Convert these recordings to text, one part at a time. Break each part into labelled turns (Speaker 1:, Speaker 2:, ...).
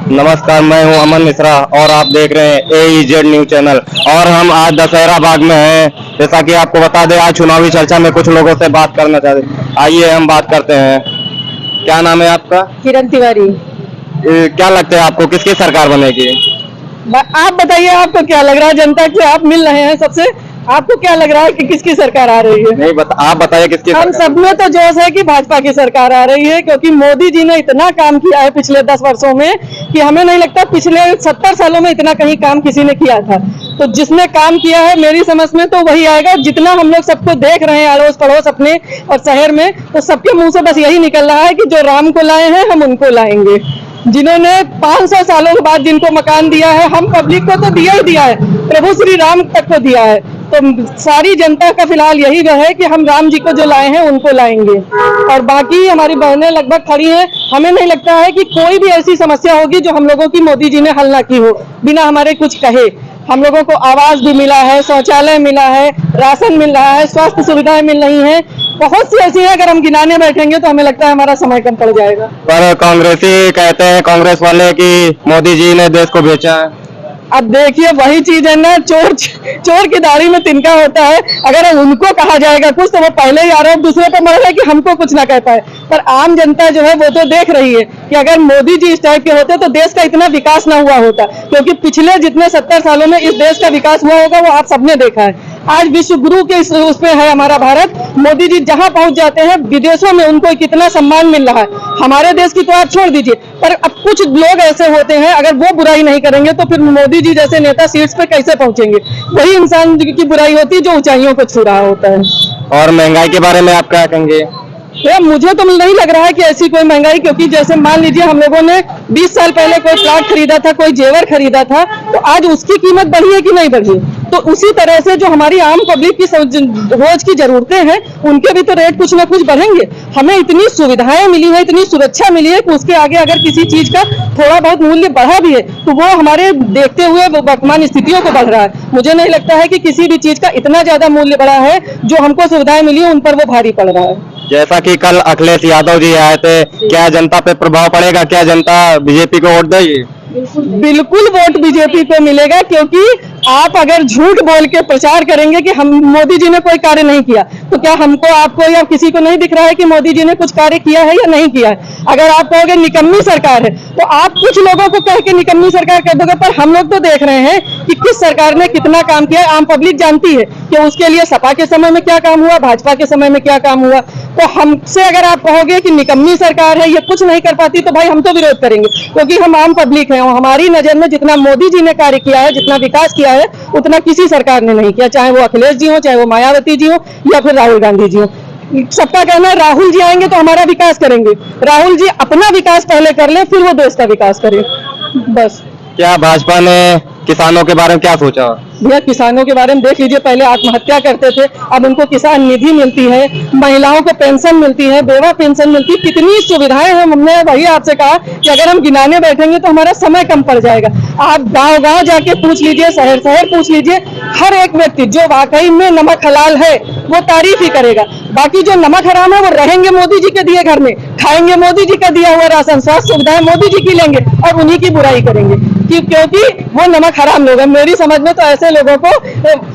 Speaker 1: नमस्कार, मैं हूं अमन मिश्रा और आप देख रहे हैं AEZ न्यूज चैनल। और हम आज दशहरा बाग में हैं। जैसा कि आपको बता दें, आज चुनावी चर्चा में कुछ लोगों से बात करना चाहते हैं। आइए हम बात करते हैं। क्या नाम है आपका?
Speaker 2: किरण तिवारी।
Speaker 1: क्या लगता है आपको किसकी सरकार बनेगी?
Speaker 2: आप बताइए, आपको क्या लग रहा है? जनता से आप मिल रहे हैं सबसे, आपको क्या लग रहा है कि किसकी सरकार आ रही है?
Speaker 1: नहीं आप बताइए किसकी
Speaker 2: हम
Speaker 1: सरकार?
Speaker 2: सब में तो जोश है कि भाजपा की सरकार आ रही है, क्योंकि मोदी जी ने इतना काम किया है पिछले 10 वर्षों में कि हमें नहीं लगता पिछले 70 सालों में इतना कहीं काम किसी ने किया था। तो जिसने काम किया है मेरी समझ में तो वही आएगा। जितना हम लोग सबको देख रहे हैं अड़ोस पड़ोस अपने और शहर में, तो सबके मुंह से बस यही निकल रहा है कि जो राम को लाए हैं हम उनको लाएंगे। जिन्होंने 500 सालों के बाद जिनको मकान दिया है, हम पब्लिक को तो दिया ही दिया है, प्रभु श्री राम तक को दिया है। तो सारी जनता का फिलहाल यही है कि हम राम जी को जो लाए हैं उनको लाएंगे। और बाकी हमारी बहनें लगभग खड़ी हैं। हमें नहीं लगता है कि कोई भी ऐसी समस्या होगी जो हम लोगों की मोदी जी ने हल ना की हो बिना हमारे कुछ कहे। हम लोगों को आवास भी मिला है, शौचालय मिला है, राशन मिल रहा है, स्वास्थ्य सुविधाएं मिल रही हैं। बहुत सी ऐसी है, अगर हम गिनाने बैठेंगे तो हमें लगता है हमारा समय कम पड़ जाएगा।
Speaker 1: पर कांग्रेसी कहते हैं, कांग्रेस वाले, कि मोदी जी ने देश को बेचा है।
Speaker 2: अब देखिए, वही चीज है ना, चोर की दाढ़ी में तिनका होता है। अगर उनको कहा जाएगा कुछ तो वो पहले ही आरोप दूसरे पर मर रहा है कि हमको कुछ ना कह पाए। पर आम जनता जो है वो तो देख रही है कि अगर मोदी जी इस टाइप के होते तो देश का इतना विकास ना हुआ होता, क्योंकि पिछले जितने 70 सालों में इस देश का विकास हुआ होगा वो आप सबने देखा है। आज विश्व गुरु के उस पे है हमारा भारत। मोदी जी जहां पहुंच जाते हैं विदेशों में उनको कितना सम्मान मिल रहा है। हमारे देश की तो आप छोड़ दीजिए, पर अब कुछ लोग ऐसे होते हैं, अगर वो बुराई नहीं करेंगे तो फिर मोदी जी जैसे नेता सीट्स पे कैसे पहुंचेंगे? वही इंसान की बुराई होती है जो ऊंचाइयों को छू रहा होता है।
Speaker 1: और महंगाई के बारे में आप क्या कहेंगे?
Speaker 2: तो मुझे तो नहीं लग रहा है कि ऐसी कोई महंगाई, क्योंकि जैसे मान लीजिए हम लोगों ने 20 साल पहले कोई प्लाट खरीदा था, कोई जेवर खरीदा था, तो आज उसकी कीमत बढ़ी है कि नहीं बढ़ी? तो उसी तरह से जो हमारी आम पब्लिक की रोज की जरूरतें हैं उनके भी तो रेट कुछ ना कुछ बढ़ेंगे। हमें इतनी सुविधाएं मिली है, इतनी सुरक्षा मिली है कि उसके आगे अगर किसी चीज का थोड़ा बहुत मूल्य बढ़ा भी है तो वो हमारे देखते हुए वर्तमान स्थितियों को बढ़ रहा है। मुझे नहीं लगता है कि किसी भी चीज का इतना ज्यादा मूल्य बढ़ा है। जो हमको सुविधाएं मिली है उन पर वो भारी पड़ रहा है।
Speaker 1: जैसा कि कल अखिलेश यादव जी आए थे, क्या जनता पे प्रभाव पड़ेगा? क्या जनता बीजेपी को वोट देगी?
Speaker 2: बिल्कुल वोट बीजेपी को मिलेगा, क्योंकि आप अगर झूठ बोल के प्रचार करेंगे कि हम मोदी जी ने कोई कार्य नहीं किया, तो क्या हमको, आपको या किसी को नहीं दिख रहा है कि मोदी जी ने कुछ कार्य किया है या नहीं किया है? अगर आप कहोगे निकम्मी सरकार है तो आप कुछ लोगों को कह के निकम्मी सरकार कह दोगे, पर हम लोग तो देख रहे हैं कि किस सरकार ने कितना काम किया। आम पब्लिक जानती है कि उसके लिए सपा के समय में क्या काम हुआ, भाजपा के समय में क्या काम हुआ। तो हमसे अगर आप कहोगे कि निकम्मी सरकार है, ये कुछ नहीं कर पाती, तो भाई हम तो विरोध करेंगे, क्योंकि हम आम पब्लिक हैं। हमारी नजर में जितना मोदी जी ने कार्य किया है, जितना विकास किया है, उतना किसी सरकार ने नहीं किया, चाहे वो अखिलेश जी हो, चाहे वो मायावती जी हो, या फिर राहुल गांधी जी हो। सबका कहना है राहुल जी आएंगे तो हमारा विकास करेंगे। राहुल जी अपना विकास पहले कर ले, फिर वो देश का विकास करें, बस।
Speaker 1: क्या भाजपा ने किसानों के बारे में क्या सोचा?
Speaker 2: भैया, किसानों के बारे में देख लीजिए, पहले आत्महत्या करते थे, अब उनको किसान निधि मिलती है, महिलाओं को पेंशन मिलती है, बेवा पेंशन मिलती है, कितनी सुविधाएं हैं। हमने वही आपसे कहा कि अगर हम गिनाने बैठेंगे तो हमारा समय कम पड़ जाएगा। आप गांव गांव जाके पूछ लीजिए, शहर शहर पूछ लीजिए, हर एक व्यक्ति जो वाकई में नमक हलाल है वो तारीफ ही करेगा। बाकी जो नमक हराम है वो रहेंगे मोदी जी के दिए घर में, खाएंगे मोदी जी का दिया हुआ राशन, स्वास्थ्य सुविधाएं मोदी जी की लेंगे और उन्हीं की बुराई करेंगे, क्योंकि वो नमक हराम लोग हैं। मेरी समझ में तो ऐसे लोगों को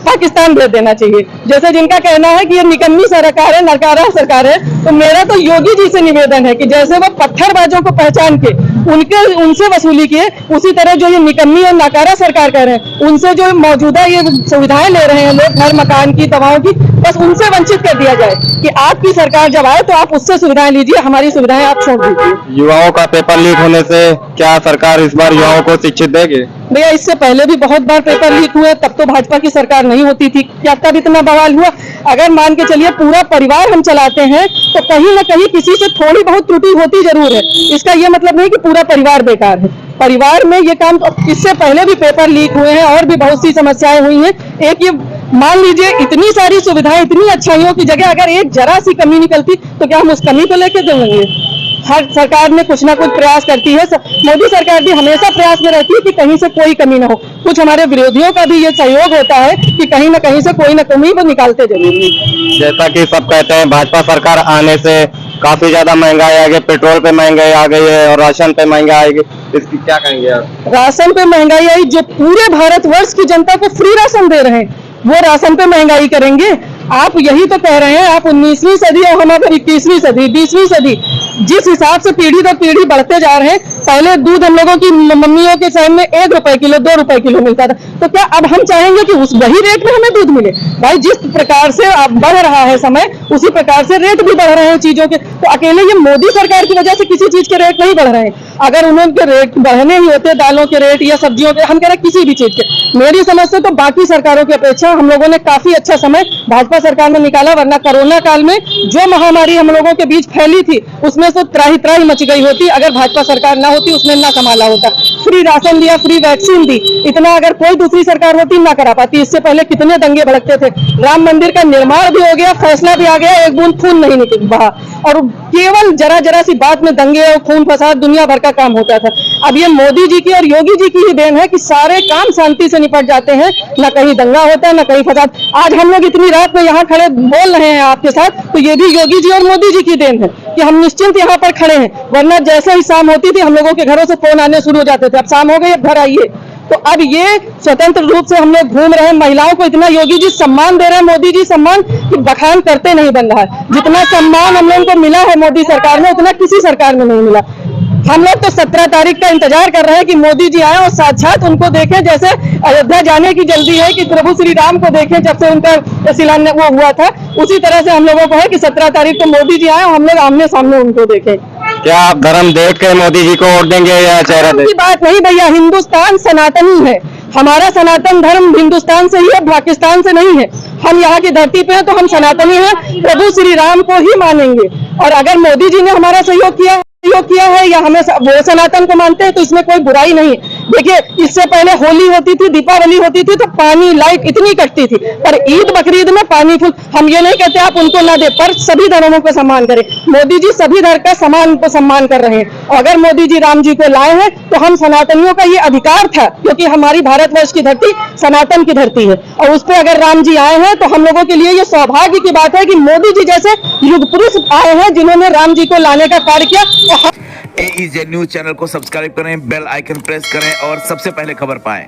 Speaker 2: पाकिस्तान भेज देना चाहिए। जैसे जिनका कहना है कि ये निकम्मी सरकार है, नरकारा सरकार है, तो मेरा तो योगी जी से निवेदन है कि जैसे वो पत्थरबाजों को पहचान के उनसे वसूली किए, उसी तरह जो ये निकम्मी और नकारा सरकार कह रहे हैं, उनसे जो मौजूदा ये सुविधाएं ले रहे हैं लोग, घर मकान की, दवाओं की, बस उनसे वंचित कर दिया जाए कि आपकी सरकार जब आए तो आप उससे सुविधाएं लीजिए, हमारी सुविधाएं आप छोड़ दीजिए।
Speaker 1: युवाओं का पेपर लीक होने से क्या सरकार इस बार युवाओं को शिक्षित देगी?
Speaker 2: भैया, इससे पहले भी बहुत बार पेपर लीक हुए, तब तो भाजपा की सरकार नहीं होती थी, क्या तब इतना बवाल हुआ? अगर मान के चलिए पूरा परिवार हम चलाते हैं तो कहीं ना कहीं किसी से थोड़ी बहुत त्रुटि होती जरूर है। इसका ये मतलब नहीं कि पूरा परिवार बेकार है। परिवार में ये काम, इससे पहले भी पेपर लीक हुए हैं और भी बहुत सी समस्याएं हुई हैं। एक ये मान लीजिए, इतनी सारी सुविधाएं, इतनी अच्छाइयों की जगह अगर एक जरा सी कमी निकलती तो क्या हम उस कमी को लेकर देंगे? हर सरकार में कुछ ना कुछ प्रयास करती है। मोदी सरकार भी हमेशा प्रयास में रहती है कि कहीं से कोई कमी ना हो। कुछ हमारे विरोधियों का भी ये सहयोग होता है कि कहीं ना कहीं से कोई ना कमी वो निकालते जरूर हैं।
Speaker 1: जैसा कि सब कहते हैं, भाजपा सरकार आने से काफी ज्यादा महंगाई आ गई, पेट्रोल पे महंगाई आ गई है और राशन पे महंगाई आ गई। इसकी क्या कहेंगे आप?
Speaker 2: राशन पे महंगाई आई, जो पूरे भारतवर्ष की जनता को फ्री राशन दे रहे हैं वो राशन पे महंगाई करेंगे? आप यही तो कह रहे हैं, आप 19वीं सदी और हम अगर 21वीं सदी 20वीं सदी जिस हिसाब से पीढ़ी दर पीढ़ी बढ़ते जा रहे हैं, पहले दूध हम लोगों की मम्मियों के समय में 1 रुपए किलो 2 रुपए किलो मिलता था, तो क्या अब हम चाहेंगे कि उस वही रेट में हमें दूध मिले? भाई जिस प्रकार से अब बढ़ रहा है समय, उसी प्रकार से रेट भी बढ़ रहे हैं चीजों के। तो अकेले ये मोदी सरकार की वजह से किसी चीज के रेट नहीं बढ़ रहे हैं। अगर उनके रेट बढ़ने ही होते, दालों के रेट या सब्जियों के, हम कह रहे हैं किसी भी चीज के, मेरी समझ से तो बाकी सरकारों की अपेक्षा हम लोगों ने काफी अच्छा समय भाजपा सरकार ने निकाला। वरना कोरोना काल में जो महामारी हम लोगों के बीच फैली थी, उसमें तो त्राही त्राही मच गई होती अगर भाजपा सरकार ना होती, उसने ना संभाला होता। फ्री राशन दिया, फ्री वैक्सीन दी, इतना अगर कोई दूसरी सरकार होती ना करा पाती। इससे पहले कितने दंगे भड़कते थे। राम मंदिर का निर्माण भी हो गया, फैसला भी आ गया, एक बूंद खून नहीं निकल बहा, और केवल जरा जरा सी बात में दंगे और खून फसाद दुनिया भर का काम होता था। अब ये मोदी जी की और योगी जी की ही देन है कि सारे काम शांति से निपट जाते हैं, न कहीं दंगा होता है न कहीं फसाद। आज हम लोग इतनी रात में यहाँ खड़े बोल रहे हैं आपके साथ, तो ये भी योगी जी और मोदी जी की देन है कि हम निश्चिंत यहाँ पर खड़े हैं। वरना जैसे ही शाम होती थी हम लोगों के घरों से फोन आने शुरू हो जाते थे, अब शाम हो गई, अब घर आइए। तो अब ये स्वतंत्र रूप से हम लोग घूम रहे हैं। महिलाओं को इतना योगी जी सम्मान दे रहे हैं, मोदी जी सम्मान, कि बखान करते नहीं बन रहा है। जितना सम्मान हम लोगों को मिला है मोदी सरकार में, उतना किसी सरकार में नहीं मिला। हम लोग तो 17 तारीख का इंतजार कर रहे हैं कि मोदी जी आए और साक्षात उनको देखें। जैसे अयोध्या जाने की जल्दी है कि प्रभु श्री राम को देखें जब से उनका शिलान्यास वो हुआ था, उसी तरह से हम लोगों को है कि 17 तारीख को मोदी जी आए और हम लोग आमने सामने उनको देखें।
Speaker 1: क्या आप धर्म देख के मोदी जी को वोट देंगे या चेहरा देख?
Speaker 2: की बात नहीं भैया, हिंदुस्तान सनातनी है। हमारा सनातन धर्म हिंदुस्तान से ही है, पाकिस्तान से नहीं है। हम यहाँ की धरती पे हैं तो हम सनातनी हैं, प्रभु श्री राम को ही मानेंगे। और अगर मोदी जी ने हमारा सहयोग किया है या हमें वो सनातन को मानते हैं, तो इसमें कोई बुराई नहीं है। देखिए, इससे पहले होली होती थी, दीपावली होती थी, तो पानी लाइट इतनी कटती थी, पर ईद बकरीद में पानी फुल। हम ये नहीं कहते आप उनको ना दे, पर सभी धर्मों को सम्मान करें। मोदी जी सभी धर्म का सम्मान कर रहे हैं। और अगर मोदी जी राम जी को लाए हैं, तो हम सनातनियों का ये अधिकार था, क्योंकि हमारी भारतवर्ष की धरती सनातन की धरती है। और उस पर अगर राम जी आए हैं, तो हम लोगों के लिए ये सौभाग्य की बात है कि मोदी जी जैसे युग पुरुष आए हैं, जिन्होंने राम जी को लाने का कार्य किया।
Speaker 3: AEZ न्यूज चैनल को सब्सक्राइब करें, बेल आइकन प्रेस करें और सबसे पहले खबर पाएं।